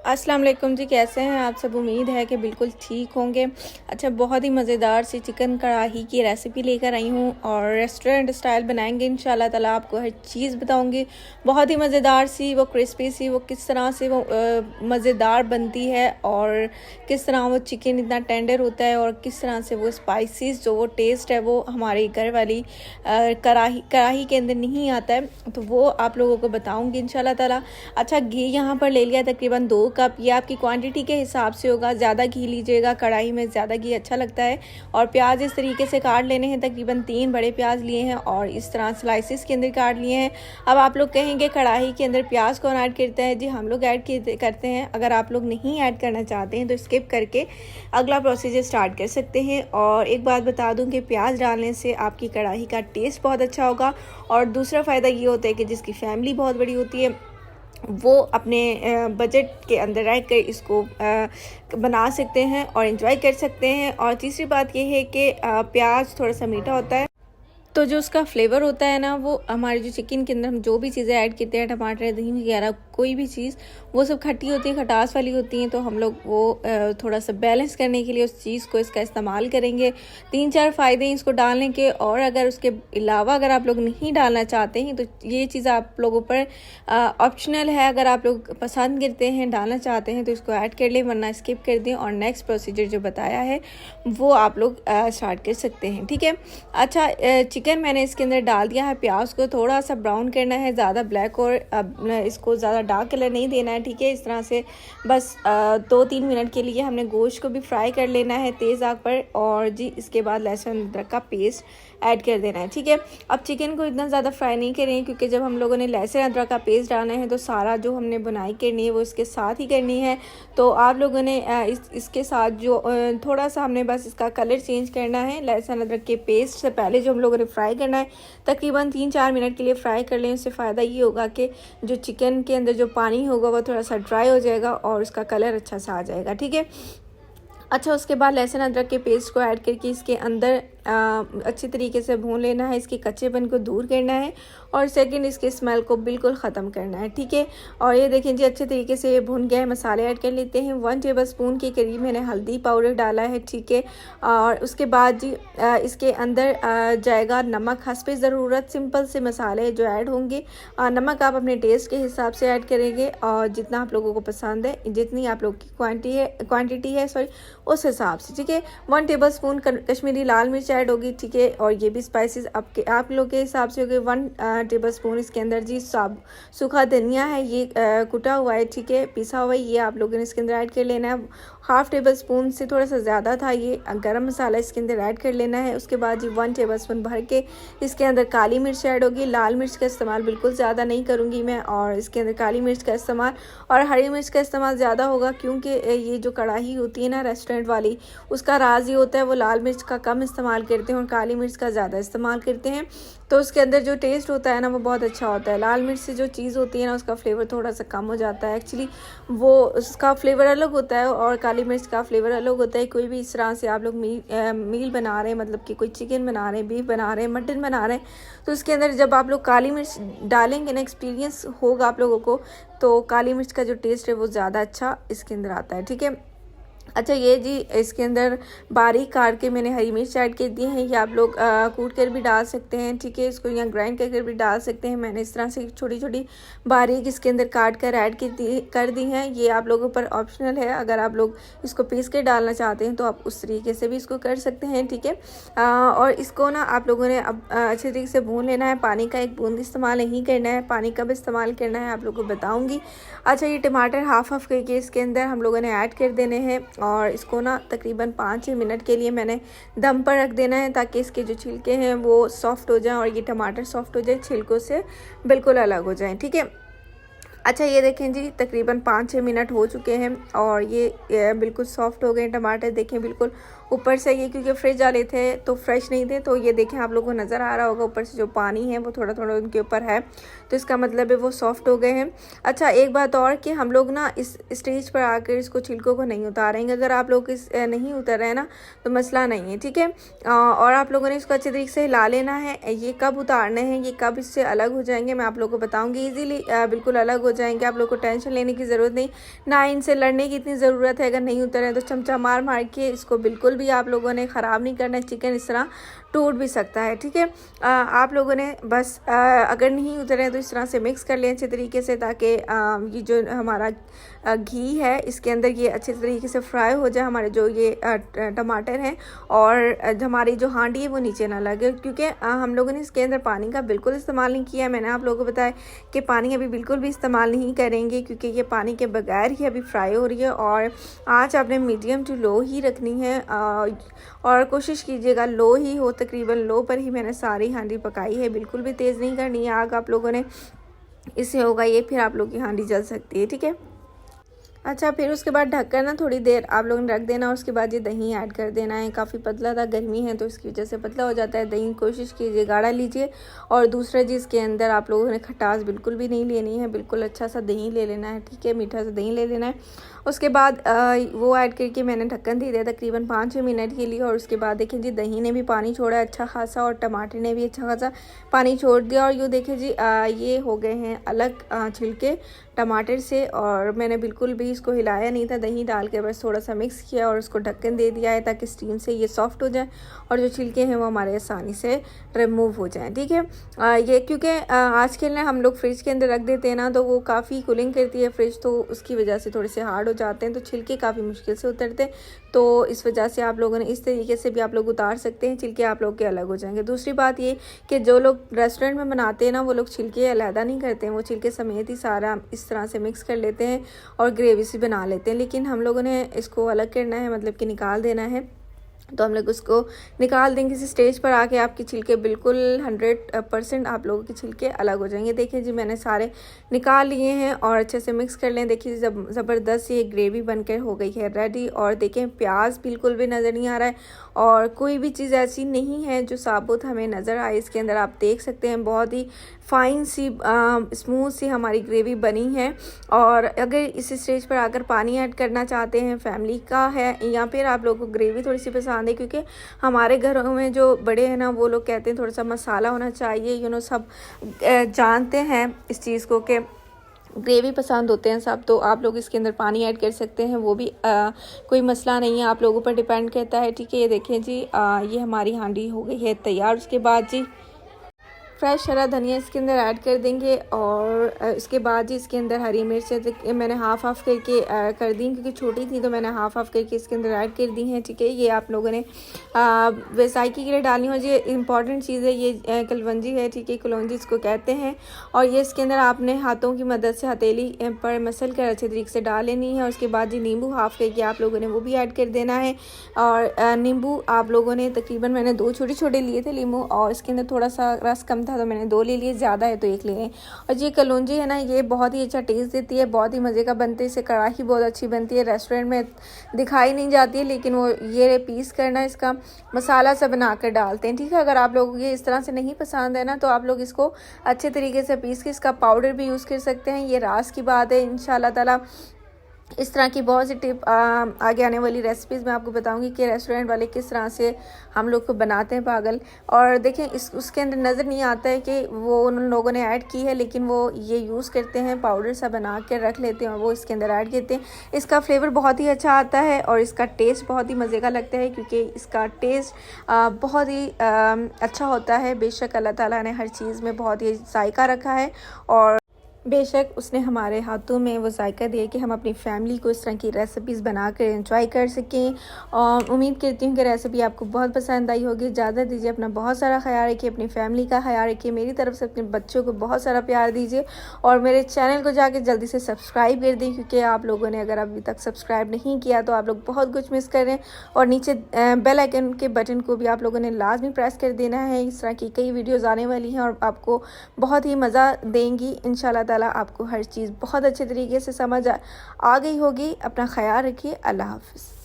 अस्सलाम वालेकुम जी, कैसे हैं आप सब। उम्मीद है कि बिल्कुल ठीक होंगे। अच्छा, बहुत ही मज़ेदार सी चिकन कढ़ाई की रेसिपी लेकर आई हूँ और रेस्टोरेंट स्टाइल बनाएंगे इंशाल्लाह ताला। आपको हर चीज़ बताऊँगी। बहुत ही मज़ेदार सी, वो क्रिस्पी सी, वो किस तरह से वो मज़ेदार बनती है और किस तरह वो चिकन इतना टेंडर होता है और किस तरह से वो स्पाइसेस जो वो टेस्ट है वो हमारी घर वाली कढ़ाई के अंदर नहीं आता है। तो वो आप लोगों को बताऊँगी इंशाल्लाह ताला। अच्छा, घी यहाँ पर ले लिया तकरीबन 2 कप। ये आपकी क्वांटिटी के हिसाब से होगा, ज़्यादा घी लीजिएगा, कढ़ाई में ज़्यादा घी अच्छा लगता है। और प्याज इस तरीके से काट लेने हैं, तकरीबन 3 बड़े प्याज लिए हैं और इस तरह स्लाइसिस के अंदर काट लिए हैं। अब आप लोग कहेंगे कढ़ाई के अंदर प्याज कौन ऐड करता है? जी, हम लोग ऐड करते हैं। अगर आप लोग नहीं ऐड करना चाहते हैं तो स्किप करके अगला प्रोसीजर स्टार्ट कर सकते हैं। और एक बात बता दूं कि प्याज डालने से आपकी कढ़ाई का टेस्ट बहुत अच्छा होगा। और दूसरा फ़ायदा ये होता है कि जिसकी फैमिली बहुत बड़ी होती है वो अपने बजट के अंदर रह कर इसको बना सकते हैं और एंजॉय कर सकते हैं। और तीसरी बात ये है कि प्याज थोड़ा सा मीठा होता है, तो जो उसका फ्लेवर होता है ना, वो हमारे जो चिकन के अंदर हम जो भी चीज़ें ऐड करते हैं, टमाटर, दही वगैरह, कोई भी चीज़, वो सब खट्टी होती है, खटास वाली होती हैं। तो हम लोग वो थोड़ा सा बैलेंस करने के लिए उस चीज़ को इसका इस्तेमाल करेंगे। 3-4 फ़ायदे हैं इसको डालने के। और अगर उसके अलावा अगर आप लोग नहीं डालना चाहते हैं तो ये चीज़ आप लोगों पर ऑप्शनल है। अगर आप लोग पसंद करते हैं, डालना चाहते हैं तो इसको ऐड कर लें, वरना स्किप कर दें और नेक्स्ट प्रोसीजर जो बताया है वो आप लोग स्टार्ट कर सकते हैं। ठीक है। अच्छा, चिकन मैंने इसके अंदर डाल दिया है। प्याज को थोड़ा सा ब्राउन करना है, ज़्यादा ब्लैक और इसको ज़्यादा डार्क कलर नहीं देना है। ठीक है। इस तरह से बस 2-3 मिनट के लिए हमने गोश्त को भी फ्राई कर लेना है तेज़ आग पर। और जी, इसके बाद लहसुन अदरक का पेस्ट ऐड कर देना है। ठीक है। अब चिकन को इतना ज़्यादा फ्राई नहीं करें, क्योंकि जब हम लोगों ने लहसुन अदरक का पेस्ट डालना है तो सारा जो हमने बुनाई करनी है वो इसके साथ ही करनी है। तो आप लोगों ने इसके साथ जो थोड़ा सा हमने बस इसका कलर चेंज करना है। लहसुन अदरक के पेस्ट से पहले जो हम लोगों ने फ्राई करना है, तकरीबन 3-4 मिनट के लिए फ्राई कर लें। उससे फ़ायदा ये होगा कि जो चिकन के अंदर जो पानी होगा वो थोड़ा सा ड्राई हो जाएगा और उसका कलर अच्छा सा आ जाएगा। ठीक है। अच्छा, उसके बाद लहसुन अदरक के पेस्ट को ऐड करके इसके अंदर अच्छी तरीके से भून लेना है, इसके कच्चेपन को दूर करना है और सेकंड इसके स्मेल को बिल्कुल ख़त्म करना है। ठीक है। और ये देखें जी, अच्छे तरीके से ये भून गया है। मसाले ऐड कर लेते हैं। 1 टेबलस्पून के करीब मैंने हल्दी पाउडर डाला है। ठीक है। और उसके बाद जी इसके अंदर जाएगा नमक हस्बे ज़रूरत। सिंपल से मसाले जो ऐड होंगे, नमक आप अपने टेस्ट के हिसाब से ऐड करेंगे और जितना आप लोगों को पसंद है, जितनी आप लोग की क्वान्टिटी है उस हिसाब से। ठीक है। 1 टेबलस्पून कश्मीरी लाल मिर्च ऐड होगी। ठीक है। और ये भी स्पाइसेस आप लोग के हिसाब से होगी। 1 टेबलस्पून इसके अंदर जी सूखा धनिया है, ये कुटा हुआ है। ठीक है, पिसा हुआ है, ये आप लोगों ने इसके अंदर ऐड कर लेना है। 1/2 टेबलस्पून से थोड़ा सा ज़्यादा था ये गरम मसाला इसके अंदर ऐड कर लेना है। उसके बाद जी 1 टेबलस्पून भर के इसके अंदर काली मिर्च ऐड होगी। लाल मिर्च का इस्तेमाल बिल्कुल ज़्यादा नहीं करूँगी मैं, और इसके अंदर काली मिर्च का इस्तेमाल और हरी मिर्च का इस्तेमाल ज़्यादा होगा, क्योंकि ये जो कढ़ाई होती है ना रेस्टोरेंट वाली, उसका राज ये होता है वो लाल मिर्च का कम इस्तेमाल करते हैं और काली मिर्च का ज़्यादा इस्तेमाल करते हैं। तो उसके अंदर जो टेस्ट होता है ना वो बहुत अच्छा होता है। लाल मिर्च से जो चीज़ होती है ना उसका फ्लेवर थोड़ा सा कम हो जाता है। एक्चुअली वो उसका फ्लेवर अलग होता है और काली मिर्च का फ्लेवर अलग होता है। कोई भी इस तरह से आप लोग मील बना रहे हैं, मतलब कि कोई चिकन बना रहे हैं, बीफ बना रहे हैं, मटन बना रहे हैं, तो उसके अंदर जब आप लोग काली मिर्च डालेंगे ना, एक्सपीरियंस होगा आप लोगों को, तो काली मिर्च का जो टेस्ट है वो ज़्यादा अच्छा इसके अंदर आता है। ठीक है। अच्छा, ये जी इसके अंदर बारीक काट के मैंने हरी मिर्च ऐड कर दी है। ये आप लोग कूट कर भी डाल सकते हैं। ठीक है। इसको यहाँ ग्राइंड कर भी डाल सकते हैं। मैंने इस तरह से छोटी छोटी बारीक इसके अंदर काट कर ऐड कर दी हैं। ये आप लोगों पर ऑप्शनल है। अगर आप लोग इसको पीस के डालना चाहते हैं तो आप उस तरीके से भी इसको कर सकते हैं। ठीक है। और इसको ना आप लोगों ने अब अच्छे तरीके से भून लेना है। पानी का एक बूंद इस्तेमाल नहीं करना है। पानी कब इस्तेमाल करना है आप लोगों को बताऊँगी। अच्छा, ये टमाटर हाफ करके इसके अंदर हम लोगों ने ऐड कर देने हैं और इसको ना तकरीबन 5-6 मिनट के लिए मैंने दम पर रख देना है, ताकि इसके जो छिलके हैं वो सॉफ्ट हो जाएं और ये टमाटर सॉफ्ट हो जाए, छिलकों से बिल्कुल अलग हो जाएं। ठीक है। अच्छा, ये देखें जी, तकरीबन 5-6 मिनट हो चुके हैं और ये बिल्कुल सॉफ्ट हो गए टमाटर। देखें बिल्कुल ऊपर से, ये क्योंकि फ्रिज वाले थे तो फ्रेश नहीं थे, तो ये देखें आप लोगों को नज़र आ रहा होगा ऊपर से जो पानी है वो थोड़ा थोड़ा उनके ऊपर है, तो इसका मतलब है वो सॉफ्ट हो गए हैं। अच्छा, एक बात और कि हम लोग ना इस स्टेज पर आकर इसको छिलकों को नहीं उतारेंगे। अगर आप लोग इस नहीं उतर रहे हैं ना तो मसला नहीं है। ठीक है। और आप लोगों ने इसको अच्छे तरीके से हिला लेना है। ये कब उतारने हैं, ये कब इससे अलग हो जाएंगे मैं आप लोगों को बताऊँगी। ईजीली बिल्कुल अलग हो जाएंगे। आप लोग को टेंशन लेने की ज़रूरत नहीं, ना इनसे लड़ने की इतनी ज़रूरत है। अगर नहीं उतरे तो चमचा मार मार के इसको बिल्कुल भी आप लोगों ने ख़राब नहीं करना। चिकन इस तरह टूट भी सकता है, ठीक है। आप लोगों ने बस अगर नहीं उतरे तो इस तरह से मिक्स कर लें अच्छे तरीके से, ताकि ये जो हमारा घी है इसके अंदर ये अच्छे तरीके से फ्राई हो जाए, हमारे जो ये टमाटर हैं, और हमारी जो हांडी है वो नीचे ना लगे। क्योंकि हम लोगों ने इसके अंदर पानी का बिल्कुल इस्तेमाल नहीं किया है। मैंने आप लोगों को बताया कि पानी अभी बिल्कुल भी इस्तेमाल नहीं करेंगे, क्योंकि ये पानी के बगैर ही अभी फ्राई हो रही है। और आँच आपने मीडियम टू लो ही रखनी है, और कोशिश कीजिएगा लो ही हो, तकरीबन लो पर ही मैंने सारी हांडी पकाई है। बिल्कुल भी तेज़ नहीं करनी है आग आप लोगों ने, इससे होगा ये फिर आप लोग की हांडी जल सकती है, ठीक है। अच्छा, फिर उसके बाद ढककर ना थोड़ी देर आप लोगों ने रख देना, और उसके बाद ये दही ऐड कर देना है। काफ़ी पतला था, गर्मी है तो इसकी वजह से पतला हो जाता है। दही कोशिश कीजिए गाढ़ा लीजिए। और दूसरा चीज़ के अंदर आप लोगों ने खटास बिल्कुल भी नहीं लेनी है, बिल्कुल अच्छा सा दही ले लेना है, ठीक है, मीठा सा दही ले लेना है। उसके बाद वो ऐड करके मैंने ढक्कन दे दिया तकरीबन 5-6 मिनट के लिए। और उसके बाद देखिए जी दही ने भी पानी छोड़ा है अच्छा खासा, और टमाटर ने भी अच्छा खासा पानी छोड़ दिया। और यूँ देखिए जी ये हो गए हैं अलग छिलके टमाटर से, और मैंने बिल्कुल भी इसको हिलाया नहीं था, दही डाल के बस थोड़ा सा मिक्स किया और उसको ढक्कन दे दिया है, ताकि स्टीम से ये सॉफ्ट हो जाए और जो छिलके हैं वो हमारे आसानी से रिमूव हो जाएं, ठीक है। ये क्योंकि आजकल ना हम लोग फ्रिज के अंदर रख देते हैं ना, तो वो काफ़ी कूलिंग करती है फ्रिज, तो उसकी वजह से थोड़े से हार्ड हो जाते हैं, तो छिलके काफ़ी मुश्किल से उतरते हैं। तो इस वजह से आप लोगों ने इस तरीके से भी आप लोग उतार सकते हैं, छिलके आप लोग के अलग हो जाएंगे। दूसरी बात ये कि जो लोग रेस्टोरेंट में बनाते हैं ना, वो लोग छिलके अलहदा नहीं करते हैं, वो छिलके समेत ही सारा इस तरह से मिक्स कर लेते हैं और ग्रेवी सी बना लेते हैं। लेकिन हम लोगों ने इसको अलग करना है, मतलब कि निकाल देना है। तो हम लोग उसको निकाल देंगे। किसी स्टेज पर आके आपके छिलके बिल्कुल 100% आप लोगों के छिलके अलग हो जाएंगे। देखिए जी मैंने सारे निकाल लिए हैं और अच्छे से मिक्स कर लें। देखिए ज़बरदस्त ये ग्रेवी बनकर हो गई है रेडी। और देखें प्याज बिल्कुल भी नज़र नहीं आ रहा है और कोई भी चीज़ ऐसी नहीं है जो साबुत हमें नज़र आए इसके अंदर। आप देख सकते हैं बहुत ही फाइन सी स्मूथ सी हमारी ग्रेवी बनी है। और अगर इस स्टेज पर आकर पानी ऐड करना चाहते हैं, फैमिली का है या फिर आप लोगों को ग्रेवी थोड़ी सी पसंद है, क्योंकि हमारे घरों में जो बड़े हैं ना वो लोग कहते हैं थोड़ा सा मसाला होना चाहिए, सब जानते हैं इस चीज़ को कि ग्रेवी पसंद होते हैं सब। तो आप लोग इसके अंदर पानी ऐड कर सकते हैं, वो भी कोई मसला नहीं है, आप लोगों पर डिपेंड करता है, ठीक है। ये देखें जी ये हमारी हांडी हो गई है तैयार। उसके बाद जी फ्रेश हरा धनिया इसके अंदर ऐड कर देंगे और इसके बाद जी इसके अंदर हरी मिर्च मैंने हाफ़ करके कर दी, क्योंकि छोटी थी तो मैंने हाफ़ करके इसके अंदर ऐड कर दी हैं, ठीक है। ये आप लोगों ने वैसाइकी के लिए डालनी हो। ये इंपॉर्टेंट चीज़ है, ये कलवंजी है, ठीक है, कलौंजी इसको कहते हैं। और ये इसके अंदर आपने हाथों की मदद से हथेली पर मसल कर अच्छे तरीके से डाल लेनी है। और उसके बाद जी नींबू हाफ़ करके आप लोगों ने वो भी ऐड कर देना है। और नींबू आप लोगों ने तकरीबन मैंने 2 छोटे लिए थे नींबू, और इसके अंदर थोड़ा सा रस कम था तो मैंने 2 ले लिए, ज़्यादा है तो 1 ले लें। और ये कलौंजी है ना, ये बहुत ही अच्छा टेस्ट देती है, बहुत ही मज़े का बनते हैं। इससे कढ़ाई बहुत अच्छी बनती है, रेस्टोरेंट में दिखाई नहीं जाती है, लेकिन वो ये पीस करना इसका मसाला सा बना कर डालते हैं, ठीक है। अगर आप लोगों को ये इस तरह से नहीं पसंद है ना, तो आप लोग इसको अच्छे तरीके से पीस के इसका पाउडर भी यूज़ कर सकते हैं। ये राज की बात है, इंशाल्लाह ताला इस तरह की बहुत सी टिप आगे आने वाली रेसिपीज़ मैं आपको बताऊंगी कि रेस्टोरेंट वाले किस तरह से हम लोग को बनाते हैं पागल। और देखें उसके अंदर नज़र नहीं आता है कि वो उन लोगों ने ऐड की है, लेकिन वो ये यूज़ करते हैं, पाउडर सा बना के रख लेते हैं और वो इसके अंदर ऐड करते हैं। इसका फ्लेवर बहुत ही अच्छा आता है और इसका टेस्ट बहुत ही मज़े का लगता है, क्योंकि इसका टेस्ट बहुत ही अच्छा होता है। बेशक अल्लाह ताला ने हर चीज़ में बहुत ही जायका रखा है और बेशक उसने हमारे हाथों में वो जायका दिया कि हम अपनी फैमिली को इस तरह की रेसिपीज़ बनाकर एंजॉय कर सकें। और उम्मीद करती हूँ कि रेसिपी आपको बहुत पसंद आई होगी। इजाज़त दीजिए, अपना बहुत सारा ख्याल रखिए, अपनी फैमिली का ख्याल रखिए, मेरी तरफ से अपने बच्चों को बहुत सारा प्यार दीजिए और मेरे चैनल को जाके जल्दी से सब्सक्राइब कर दें, क्योंकि आप लोगों ने अगर अभी तक सब्सक्राइब नहीं किया तो आप लोग बहुत कुछ मिस कर रहे हैं। और नीचे बेल आइकन के बटन को भी आप लोगों ने लाजमी प्रेस कर देना है। इस तरह की कई वीडियोज़ आने वाली हैं और आपको बहुत ही मज़ा देंगी इंशाल्लाह ताला। आपको हर चीज़ बहुत अच्छे तरीके से समझ आ गई होगी। अपना ख्याल रखिए। अल्लाह हाफ़िज़।